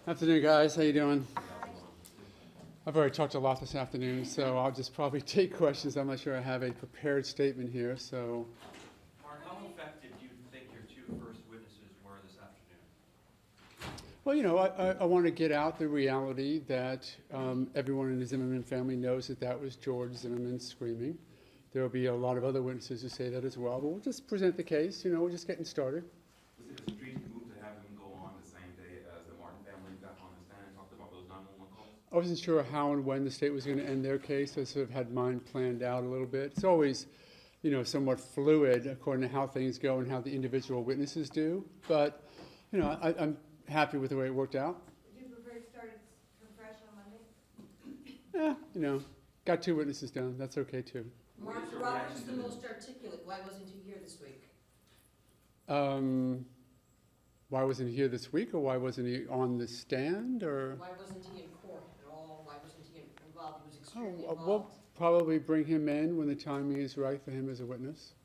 Afternoon, guys. How you doing? I've already talked a lot this afternoon, so I'll just probably take questions. I'm not sure I have a prepared statement here, so. Mark, how effective do you think your two first witnesses were this afternoon? Well, I want to get out the reality that everyone in the Zimmerman family knows that that was George Zimmerman screaming. There will be a lot of other witnesses who say that as well, but we'll just present the case. We're just getting started. Was it a strategic move to have him go on the same day as the Martin family got on the stand and talked about those 911 calls? I wasn't sure how and when the state was going to end their case. I sort of had mine planned out a little bit. It's always, somewhat fluid according to how things go and how the individual witnesses do. But, I'm happy with the way it worked out. Would you prefer to start it from fresh on Monday? Got two witnesses down. That's okay too. Mark Roberts, the most articulate. Why wasn't he here this week? Why wasn't he here this week, or why wasn't he on the stand, or? Why wasn't he in court at all? Why wasn't he involved? He was extremely We'll involved. probably bring him in when the timing is right for him as a witness.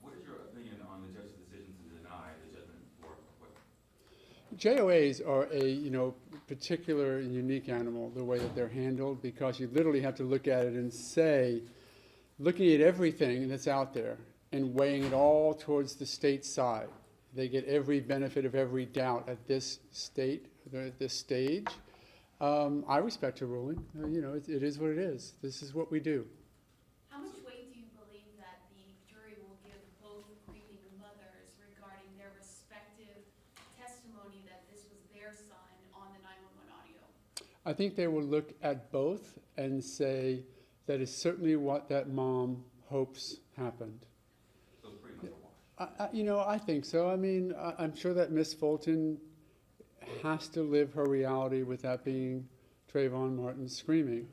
What is your opinion on the judge's decision to deny the judgment for acquittal? JOAs are a particular and unique animal, the way that they're handled, because you literally have to look at it and say, looking at everything that's out there and weighing it all towards the state side. They get every benefit of every doubt at this stage. I respect her ruling. It is what it is. This is what we do. How much weight do you believe that the jury will give both grieving mothers regarding their respective testimony that this was their son on the 911 audio? I think they will look at both and say that is certainly what that mom hopes happened. So it's pretty much a wash. I think so. I'm sure that Miss Fulton has to live her reality with that being Trayvon Martin screaming.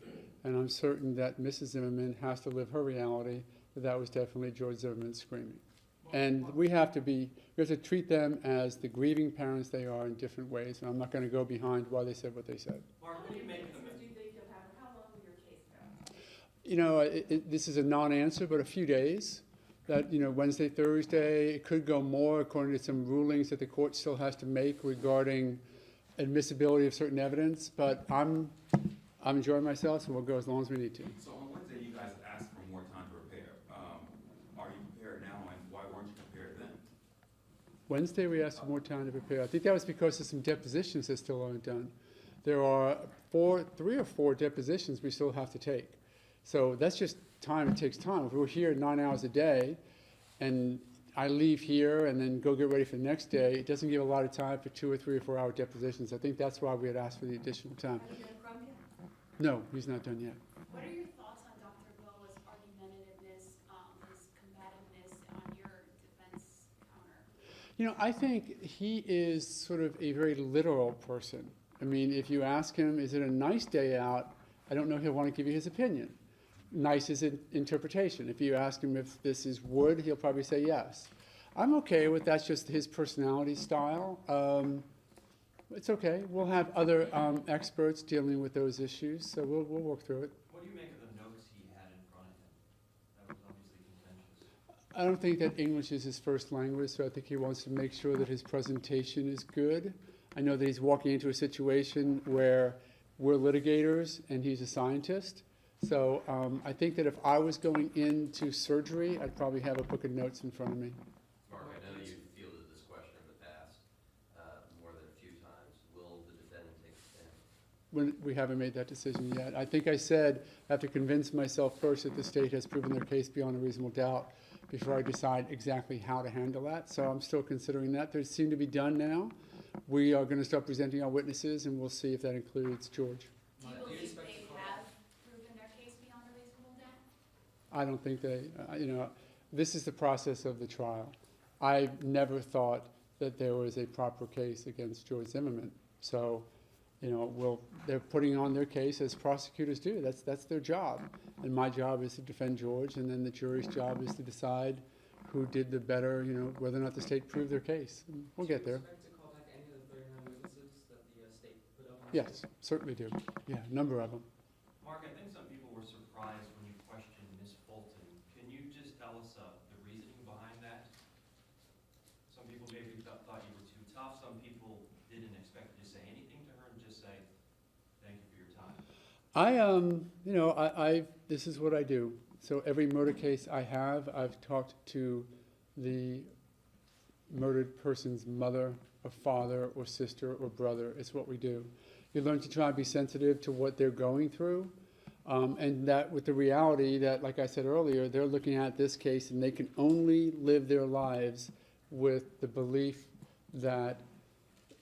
And I'm certain that Mrs. Zimmerman has to live her reality that that was definitely George Zimmerman screaming. And we have to treat them as the grieving parents they are in different ways. And I'm not going to go behind why they said what they said. Mark, what do you make of the Do you think you'll have, how long will your case go? This is a non-answer, but a few days. That, Wednesday, Thursday, it could go more according to some rulings that the court still has to make regarding admissibility of certain evidence. But I'm enjoying myself, so we'll go as long as we need to. So on Wednesday, you guys asked for more time to prepare. Are you prepared now, and why weren't you prepared then? Wednesday, we asked for more time to prepare. I think that was because of some depositions that still aren't done. There are 3 or 4 depositions we still have to take. So that's just time. It takes time. If we're here 9 hours a day and I leave here and then go get ready for the next day, it doesn't give a lot of time for 2 or 3 or 4 hour depositions. I think that's why we had asked for the additional time. Have you done Crum yet? No, he's not done yet. What are your thoughts on Dr. Boa's argumentativeness, his combativeness on your defense counter? I think he is sort of a very literal person. If you ask him, is it a nice day out? I don't know if he'll want to give you his opinion. Nice is an interpretation. If you ask him if this is wood, he'll probably say yes. I'm okay with that's just his personality style. It's okay. We'll have other experts dealing with those issues, so we'll work through it. What do you make of the notes he had in front of him? That was obviously contentious. I don't think that English is his first language, so I think he wants to make sure that his presentation is good. I know that he's walking into a situation where we're litigators and he's a scientist. So I think that if I was going into surgery, I'd probably have a book of notes in front of me. Mark, I know you fielded this question in the past more than a few times. Will the defendant take a stand? We haven't made that decision yet. I think I said I have to convince myself first that the state has proven their case beyond a reasonable doubt before I decide exactly how to handle that. So I'm still considering that. They seem to be done now. We are going to start presenting our witnesses, and we'll see if that includes George. Do you believe they have proven their case beyond a reasonable doubt? I don't think this is the process of the trial. I never thought that there was a proper case against George Zimmerman. So, they're putting on their case as prosecutors do. That's their job. And my job is to defend George, and then the jury's job is to decide who did the better, whether or not the state proved their case. And we'll get there. Do you expect to call back any of the 39 witnesses that the state put up on? Yes, certainly do. Yeah, a number of them. Mark, I think some people were surprised when you questioned Miss Fulton. Can you just tell us the reasoning behind that? Some people maybe thought you were too tough. Some people didn't expect you to say anything to her and just said, This is what I do. So every murder case I have, I've talked to the murdered person's mother or father or sister or brother. It's what we do. You learn to try and be sensitive to what they're going through. And that with the reality that, like I said earlier, they're looking at this case and they can only live their lives with the belief that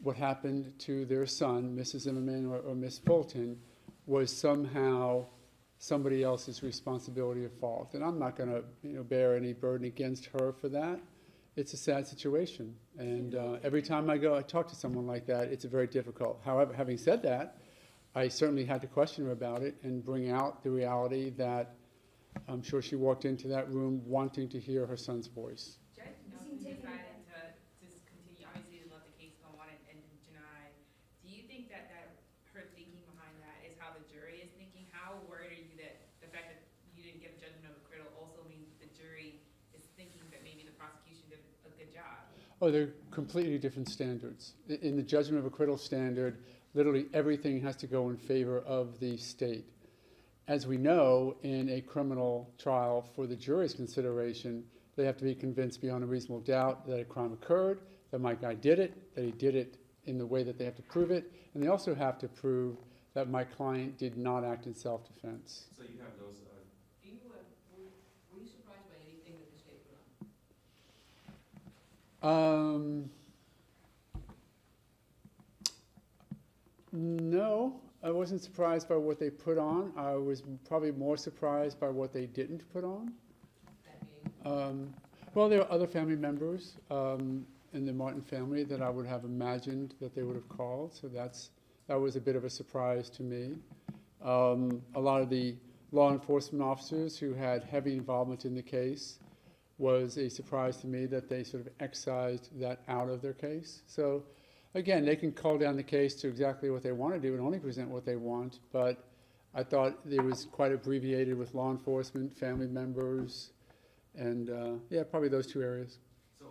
what happened to their son, Mrs. Zimmerman or Miss Fulton, was somehow somebody else's responsibility or fault. And I'm not going to bear any burden against her for that. It's a sad situation. And every time I talk to someone like that, it's very difficult. However, having said that, I certainly had to question her about it and bring out the reality that I'm sure she walked into that room wanting to hear her son's voice. Judge Nelson decided to just continue, obviously to let the case go on and deny. Do you think that her thinking behind that is how the jury is thinking? How worried are you that the fact that you didn't get a judgment of acquittal also means the jury is thinking that maybe the prosecution did a good job? Oh, they're completely different standards. In the judgment of acquittal standard, literally everything has to go in favor of the state. As we know, in a criminal trial for the jury's consideration, they have to be convinced beyond a reasonable doubt that a crime occurred, that my guy did it, that he did it in the way that they have to prove it, and they also have to prove that my client did not act in self-defense. So you have those, Were you surprised by anything that the state put on? No, I wasn't surprised by what they put on. I was probably more surprised by what they didn't put on. That being? Well, there are other family members in the Martin family that I would have imagined that they would have called, so that was a bit of a surprise to me. A lot of the law enforcement officers who had heavy involvement in the case was a surprise to me that they sort of excised that out of their case. So again, they can call down the case to exactly what they want to do and only present what they want, but I thought it was quite abbreviated with law enforcement, family members, and probably those two areas. so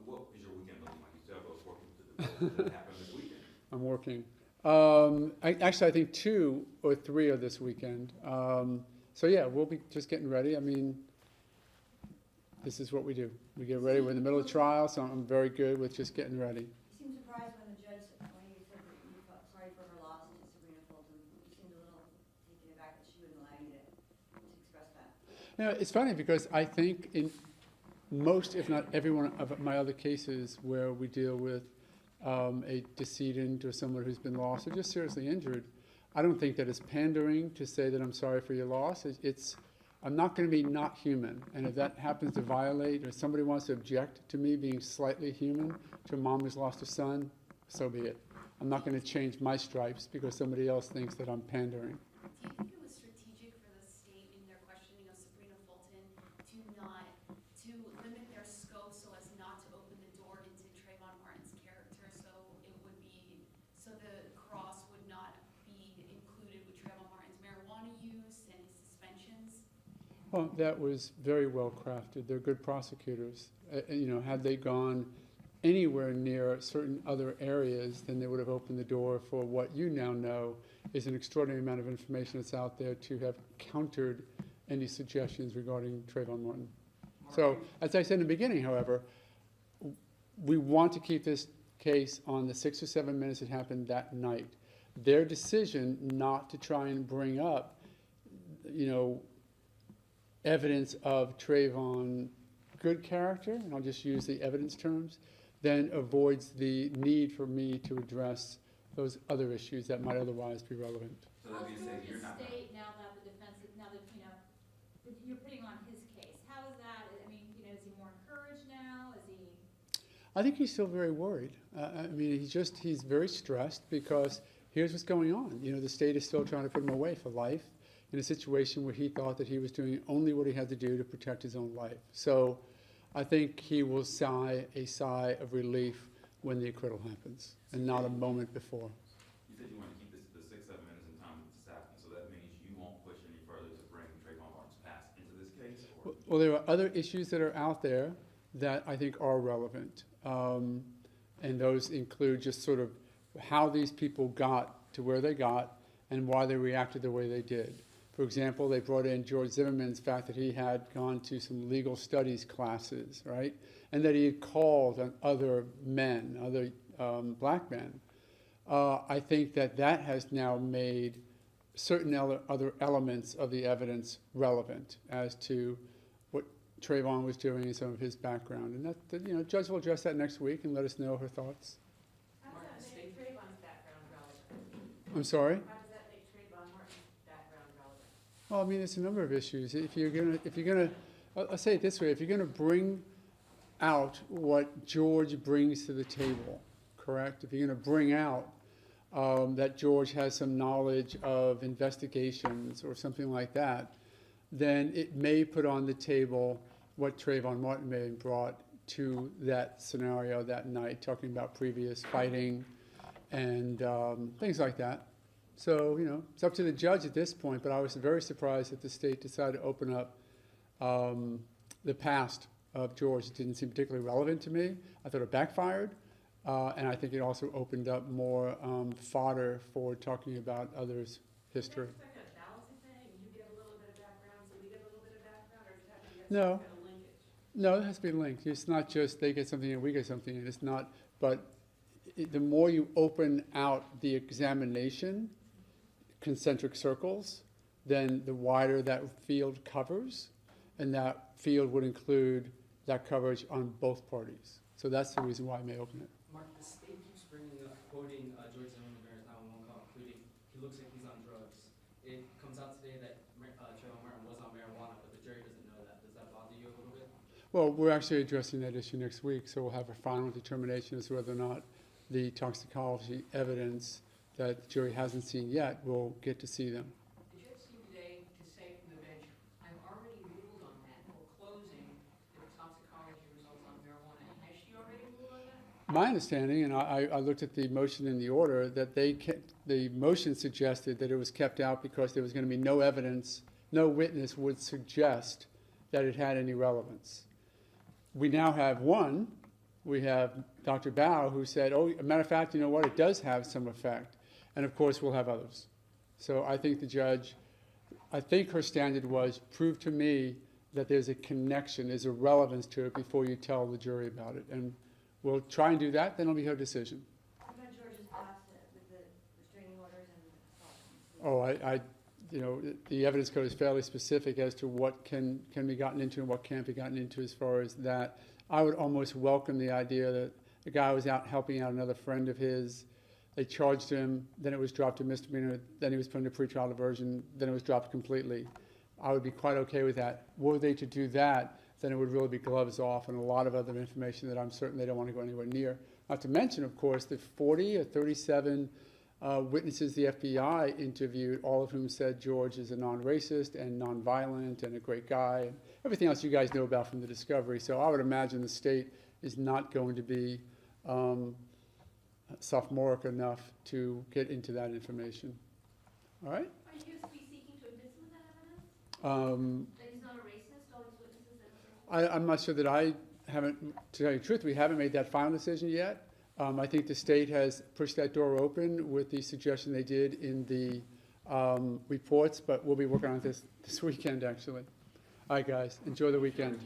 what is your weekend looking like? You said I was working to the bill that happened this weekend. I'm working. I think 2 or 3 are this weekend. We'll be just getting ready. I mean, this is what we do. We get ready. We're in the middle of trial, so I'm very good with just getting ready. You seemed surprised when the judge, when you said that you felt sorry for her loss to Sabrina Fulton. You seemed a little taken aback that she wouldn't allow you to express that. It's funny because I think in most, if not every one of my other cases where we deal with a decedent or someone who's been lost or just seriously injured, I don't think that it's pandering to say that I'm sorry for your loss. I'm not going to be not human, and if that happens to violate or somebody wants to object to me being slightly human to a mom who's lost a son, so be it. I'm not going to change my stripes because somebody else thinks that I'm pandering. Do you think it was strategic for the state in their questioning of Sabrina Fulton to limit their scope so as not to open the door into Trayvon Martin's character, so the cross would not be included with Trayvon Martin's marijuana use and his suspensions? Well, that was very well crafted. They're good prosecutors. Had they gone anywhere near certain other areas, then they would have opened the door for what you now know is an extraordinary amount of information that's out there to have countered any suggestions regarding Trayvon Martin. So, as I said in the beginning, however, we want to keep this case on the 6 or 7 minutes it happened that night. Their decision not to try and bring up, evidence of Trayvon good character, and I'll just use the evidence terms, then avoids the need for me to address those other issues that might otherwise be relevant. So that being said, you're not. State now that the defense, now that, you're putting on his case, how is that, is he more encouraged now, is he? I think he's still very worried. He's very stressed because here's what's going on. The state is still trying to put him away for life in a situation where he thought that he was doing only what he had to do to protect his own life. So I think he will sigh a sigh of relief when the acquittal happens, and not a moment before. You said you want to keep this to the 6, 7 minutes in time that this happens, so that means you won't push any further to bring Trayvon Martin's past into this case? Or? Well, there are other issues that are out there that I think are relevant. And those include just sort of how these people got to where they got and why they reacted the way they did. For example, they brought in George Zimmerman's fact that he had gone to some legal studies classes, right? And that he had called on other men, other black men. I think that that has now made certain other elements of the evidence relevant as to what Trayvon was doing and some of his background. And that, you know, Judge will address that next week and let us know her thoughts. How does that make Trayvon's background relevant? I'm sorry? How does that make Trayvon Martin's background relevant? Well, I mean, it's a number of issues. If you're gonna, I'll say it this way: if you're gonna bring out what George brings to the table, correct? If you're gonna bring out that George has some knowledge of investigations or something like that, then it may put on the table what Trayvon Martin may have brought to that scenario that night, talking about previous fighting and things like that. So, you know, it's up to the judge at this point, but I was very surprised that the state decided to open up the past of George. It didn't seem particularly relevant to me. I thought it backfired, and I think it also opened up more fodder for talking about others' history. Is that kind of balancing thing? You get a little bit of background, so we get a little bit of background, or does it have to be some No. kind of linkage? No, it has to be linked. It's not just they get something and we get something, and it's not, but the more you open out the examination, concentric circles, then the wider that field covers, and that field would include that coverage on both parties. So that's the reason why I may open it. Mark, the state keeps bringing up, quoting George Zimmerman Bear's 911 call, including, he looks like he's on drugs. It comes out today that Trayvon Martin was on marijuana, but the jury doesn't know that. Does that bother you a little bit? Well, we're actually addressing that issue next week, so we'll have a final determination as to whether or not the toxicology evidence that the jury hasn't seen yet will get to see them. The judge seemed today to say from the bench, I've already ruled on that, for closing the toxicology results on marijuana. Has she already ruled on that? My understanding, and I looked at the motion in the order, that the motion suggested that it was kept out because there was going to be no evidence, no witness would suggest that it had any relevance. We now have one. We have Dr. Bao who said, oh, a matter of fact, you know what, it does have some effect. And of course, we'll have others. So I think the judge, I think her standard was, prove to me that there's a connection, there's a relevance to it before you tell the jury about it. And we'll try and do that, then it'll be her decision. What about George's past with the restraining orders and assault? Oh, you know, the evidence code is fairly specific as to what can be gotten into and what can't be gotten into as far as that. I would almost welcome the idea that the guy was out helping out another friend of his. They charged him, then it was dropped to misdemeanor, then he was put into pretrial diversion, then it was dropped completely. I would be quite okay with that. Were they to do that, then it would really be gloves off and a lot of other information that I'm certain they don't want to go anywhere near. Not to mention, of course, the 40 or 37 witnesses the FBI interviewed, all of whom said George is a non-racist and non-violent and a great guy, and everything else you guys know about from the discovery. So I would imagine the state is not going to be sophomoric enough to get into that information. All right? Are you seeking to admit some of that evidence? That he's not a racist, all these witnesses that I'm not sure that I haven't, to tell you the truth, we haven't made that final decision yet. I think the state has pushed that door open with the suggestion they did in the reports, but we'll be working on this weekend, actually. All right, guys, enjoy the weekend.